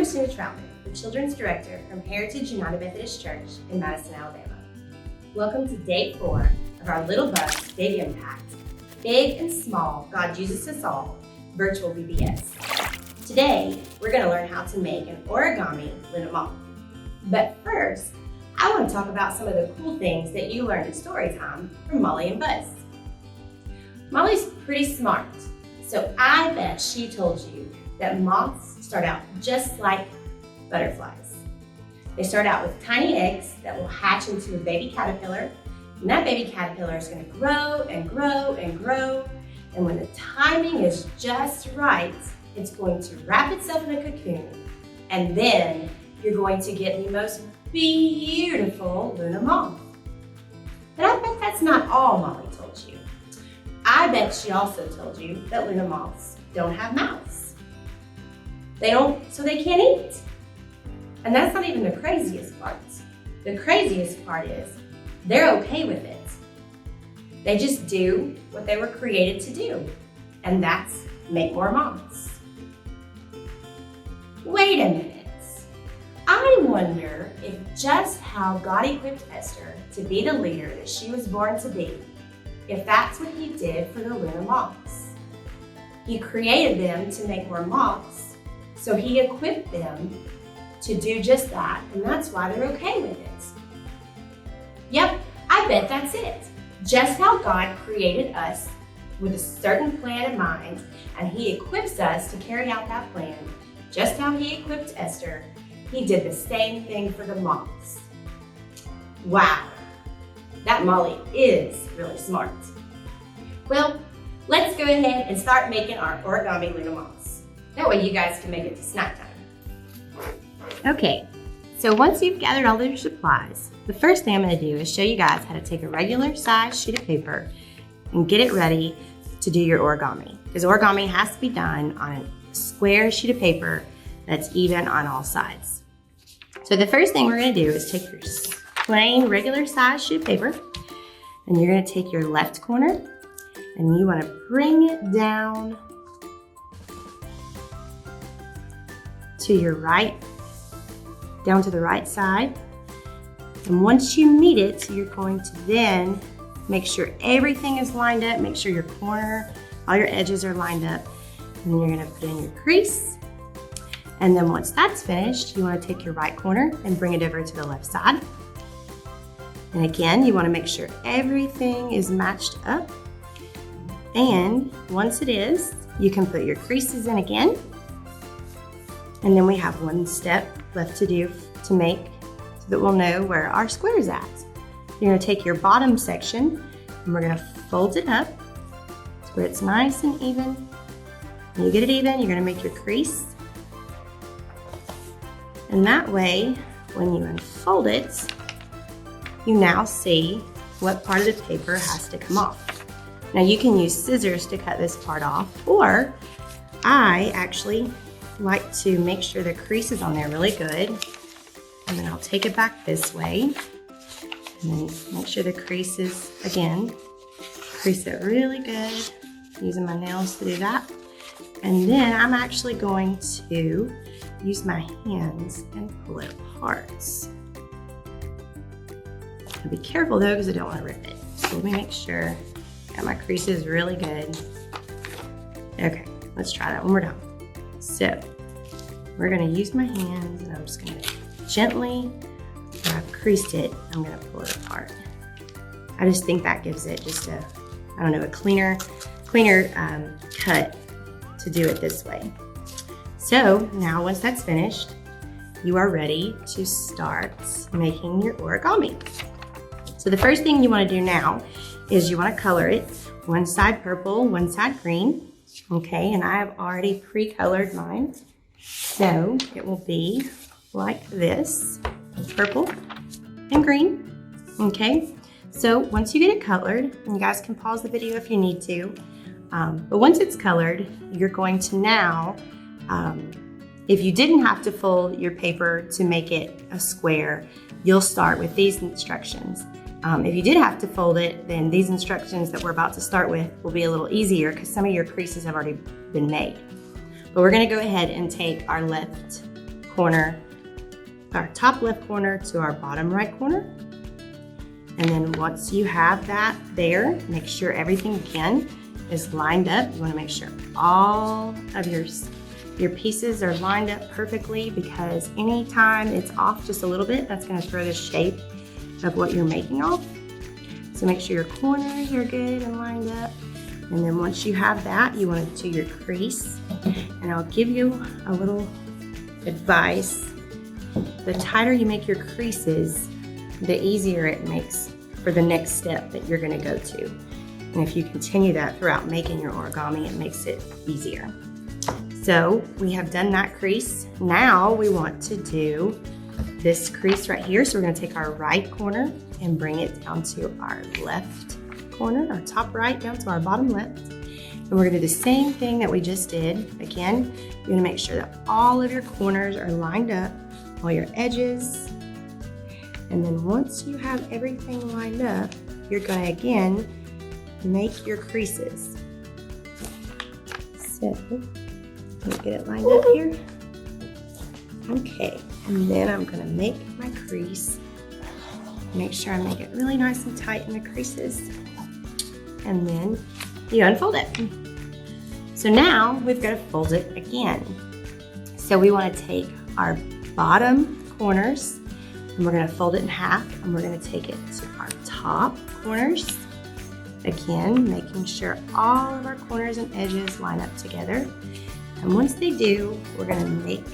Kristina, the Children's Director from Heritage United Methodist Church in Madison, Alabama. Welcome to Day 4 of our Little Bugs Big Impact, Big and Small, God Uses Us All, virtual VVBS. Today, we're going to learn how to make an origami Luna Moth. But first, I want to talk about some of the cool things that you learned at story time from Molly and Buzz. Molly's pretty smart, so I bet she told you that moths start out just like butterflies. They start out with tiny eggs that will hatch into a baby caterpillar, and that baby caterpillar is going to grow and grow and grow, and when the timing is just right, it's going to wrap itself in a cocoon, and then you're going to get the most beautiful Luna moth. But I bet that's not all Molly told you. I bet she also told you that Luna moths don't have mouths. So they can't eat. And that's not even the craziest part. The craziest part is they're okay with it. They just do what they were created to do, and that's make more moths. Wait a minute. I wonder if just how God equipped Esther to be the leader that she was born to be, if that's what he did for the Luna moths. He created them to make more moths, so he equipped them to do just that, and that's why they're okay with it. Yep, I bet that's it. Just how God created us with a certain plan in mind, and he equips us to carry out that plan. Just how he equipped Esther, he did the same thing for the moths. Wow, that Molly is really smart. Well, let's go ahead and start making our origami Luna moths. That way you guys can make it to snack time. Okay, so once you've gathered all of your supplies, the first thing I'm going to do is show you guys how to take a regular size sheet of paper and get it ready to do your origami. Because origami has to be done on a square sheet of paper that's even on all sides. So the first thing we're going to do is take your plain regular size sheet of paper, and you're going to take your left corner and you want to bring it down to your right, down to the right side. And once you meet it, you're going to then make sure everything is lined up, make sure your corner, all your edges are lined up, and then you're going to put in your crease. And then once that's finished, you want to take your right corner and bring it over to the left side. And again, you want to make sure everything is matched up. And once it is, you can put your creases in again. And then we have one step left to do to make so that we'll know where our square is at. You're going to take your bottom section and we're going to fold it up to where it's nice and even. When you get it even, you're going to make your crease. And that way, when you unfold it, you now see what part of the paper has to come off. Now you can use scissors to cut this part off, or I actually like to make sure the crease is on there really good. And then I'll take it back this way. And then make sure the crease is, again, crease it really good, using my nails to do that. And then I'm actually going to use my hands and pull it apart. I'll be careful though, because I don't want to rip it. So let me make sure I got my creases really good. Okay, let's try that one more time. So we're going to use my hands, and I'm just going to gently, where I've creased it, I'm going to pull it apart. I just think that gives it just a, I don't know, a cleaner cut to do it this way. So now once that's finished, you are ready to start making your origami. So the first thing you want to do now is you want to color it. One side purple, one side green. Okay, and I have already pre-colored mine. So it will be like this, purple and green. Okay, so once you get it colored, and you guys can pause the video if you need to, but once it's colored, you're going to now, if you didn't have to fold your paper to make it a square, you'll start with these instructions. If you did have to fold it, then these instructions that we're about to start with will be a little easier because some of your creases have already been made. But we're going to go ahead and take our left corner, our top left corner to our bottom right corner. And then once you have that there, make sure everything again is lined up. You want to make sure all of your pieces are lined up perfectly, because anytime it's off just a little bit, that's going to throw the shape of what you're making off. So make sure your corners are good and lined up. And then once you have that, you want to do your crease. And I'll give you a little advice. The tighter you make your creases, the easier it makes for the next step that you're going to go to. And if you continue that throughout making your origami, it makes it easier. So we have done that crease. Now we want to do this crease right here. So we're going to take our right corner and bring it down to our left corner, our top right down to our bottom left. And we're going to do the same thing that we just did. Again, you're going to make sure that all of your corners are lined up, all your edges. And then once you have everything lined up, you're going to again make your creases. So, let me get it lined up here. Okay, and then I'm going to make my crease. Make sure I make it really nice and tight in the creases. And then you unfold it. So now we've got to fold it again. So we want to take our bottom corners and we're going to fold it in half, and we're going to take it to our top corners. Again, making sure all of our corners and edges line up together. And once they do, we're going to make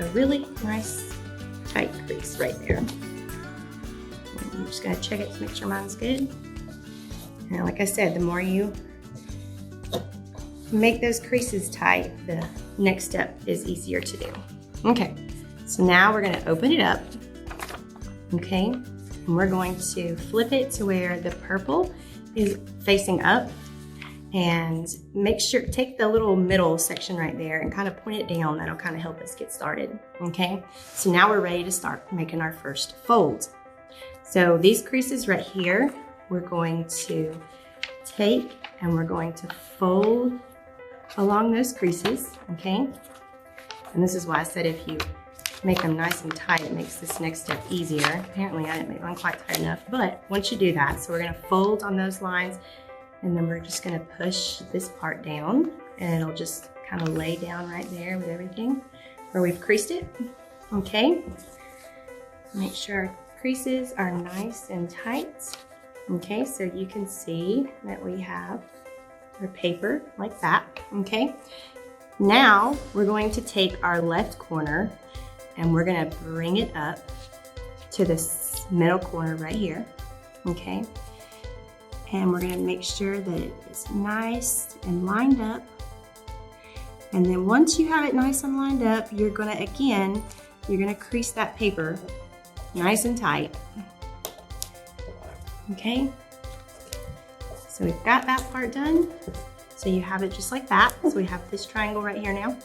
a really nice tight crease right there. I'm just going to check it to make sure mine's good. And like I said, the more you make those creases tight, the next step is easier to do. Okay, so now we're going to open it up. Okay, and we're going to flip it to where the purple is facing up, and make sure, take the little middle section right there and kind of point it down. That'll kind of help us get started. Okay, so now we're ready to start making our first fold. So these creases right here, we're going to take and we're going to fold along those creases. Okay, and this is why I said if you make them nice and tight, it makes this next step easier. Apparently I didn't make mine quite tight enough, but once you do that, so we're gonna fold on those lines, and then we're just gonna push this part down, and it'll just kind of lay down right there with everything where we've creased it. Okay, make sure our creases are nice and tight. Okay, so you can see that we have our paper like that. Okay, now we're going to take our left corner and we're gonna bring it up to this middle corner right here, okay? And we're gonna make sure that it is nice and lined up. And then once you have it nice and lined up, you're gonna crease that paper nice and tight, okay? So we've got that part done. So you have it just like that. So we have this triangle right here now.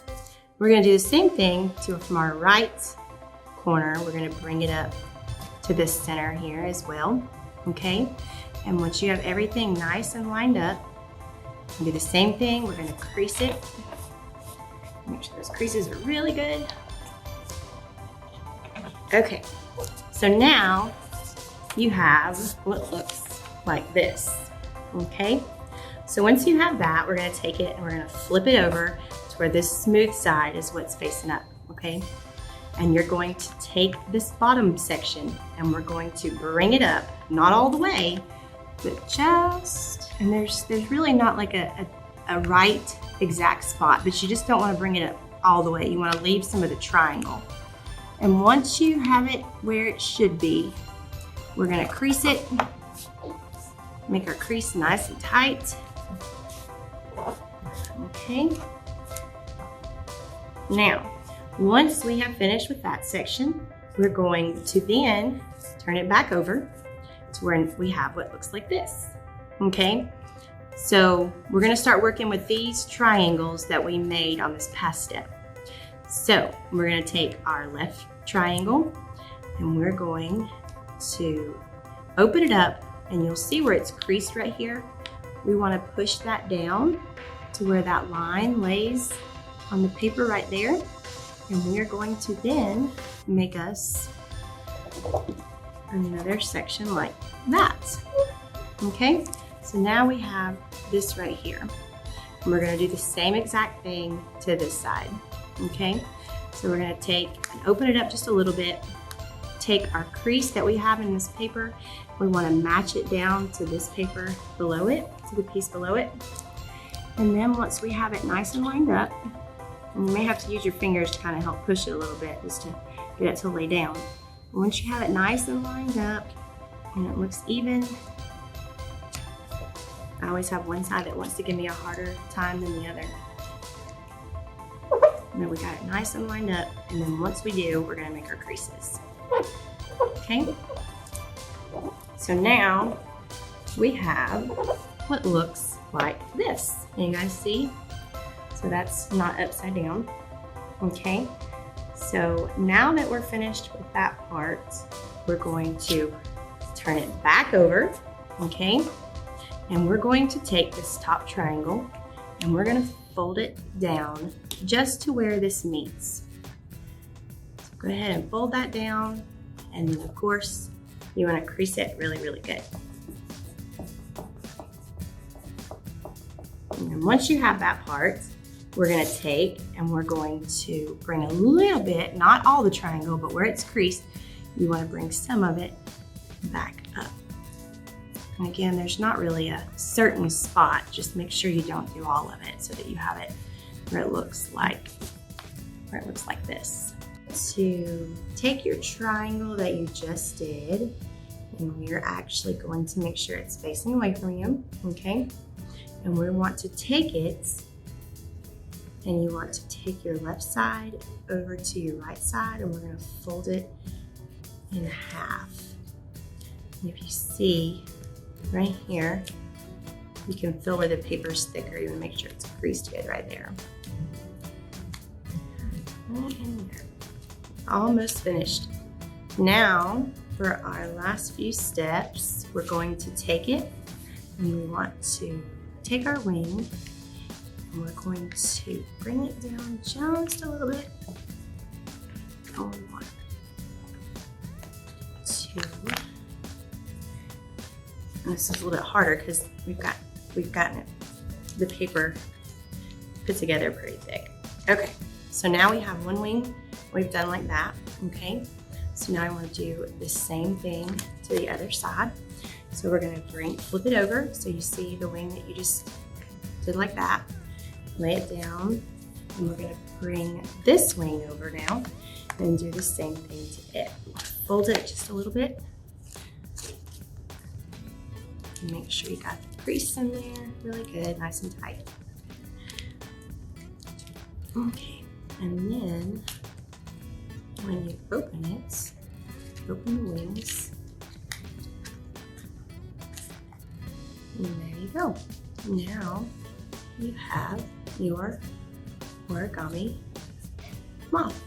We're gonna do the same thing from our right corner. We're gonna bring it up to the center here as well, okay? And once you have everything nice and lined up, we'll do the same thing. We're gonna crease it. Make sure those creases are really good. Okay, so now you have what looks like this, okay? So once you have that, we're gonna take it and we're gonna flip it over where this smooth side is what's facing up, okay? And you're going to take this bottom section and we're going to bring it up, not all the way, but just, and there's really not like a right exact spot, but you just don't want to bring it up all the way. You want to leave some of the triangle. And once you have it where it should be, we're gonna crease it, make our crease nice and tight, okay? Now, once we have finished with that section, we're going to then turn it back over to where we have what looks like this, okay? So we're gonna start working with these triangles that we made on this past step. So we're gonna take our left triangle and we're going to open it up, and you'll see where it's creased right here. We wanna push that down to where that line lays on the paper right there. And we are going to then make us another section like that. Okay, so now we have this right here. And we're gonna do the same exact thing to this side. Okay, so we're gonna take and open it up just a little bit. Take our crease that we have in this paper. We wanna match it down to this paper below it, to the piece below it. And then once we have it nice and lined up, and you may have to use your fingers to kind of help push it a little bit just to get it to lay down. Once you have it nice and lined up and it looks even, I always have one side that wants to give me a harder time than the other. And then we got it nice and lined up, and then once we do, we're gonna make our creases. Okay? So now we have what looks like this. Can you guys see? So that's not upside down. Okay? So now that we're finished with that part, we're going to turn it back over, okay? And we're going to take this top triangle and we're gonna fold it down just to where this meets. So go ahead and fold that down, and then of course, you wanna crease it really, really good. And then once you have that part, we're gonna take and we're going to bring a little bit, not all the triangle, but where it's creased, you wanna bring some of it back up. And again, there's not really a certain spot, just make sure you don't do all of it so that you have it where it looks like this. To take your triangle that you just did, and we're actually going to make sure it's facing away from you, okay? And we want to take it, and you want to take your left side over to your right side, and we're gonna fold it in half. And if you see right here, you can feel where the paper's thicker. You wanna make sure it's creased good right there. Right in there. Almost finished. Now, for our last few steps, we're going to take it, and we want to take our wing, and we're going to bring it down just a little bit. And we want to, and this is a little bit harder because we've gotten the paper put together pretty thick. Okay, so now we have one wing we've done like that, okay? So now I want to do the same thing to the other side. So we're gonna flip it over so you see the wing that you just did like that. Lay it down, and we're gonna bring this wing over now and do the same thing to it. Fold it just a little bit. And make sure you got the crease in there really good, nice and tight. Okay, and then when you open it, open the wings. And there you go. Now you have your origami moth.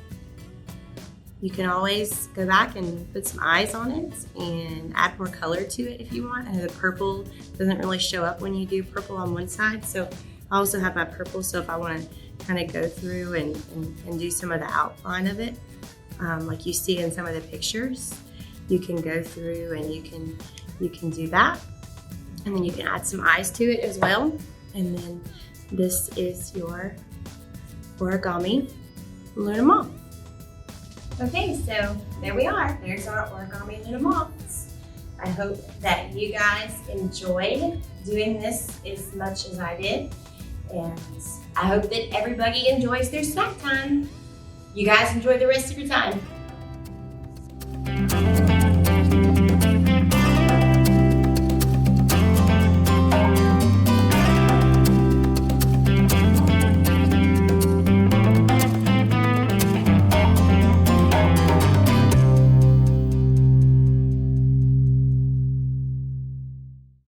You can always go back and put some eyes on it and add more color to it if you want. And the purple doesn't really show up when you do purple on one side. So I also have my purple, so if I want to kind of go through and do some of the outline of it, like you see in some of the pictures, you can go through and you can do that. And then you can add some eyes to it as well. And then this is your origami Luna Moth. Okay, so there we are. There's our origami Luna Moths. I hope that you guys enjoyed doing this as much as I did. And I hope that everybody enjoys their snack time. You guys enjoy the rest of your time.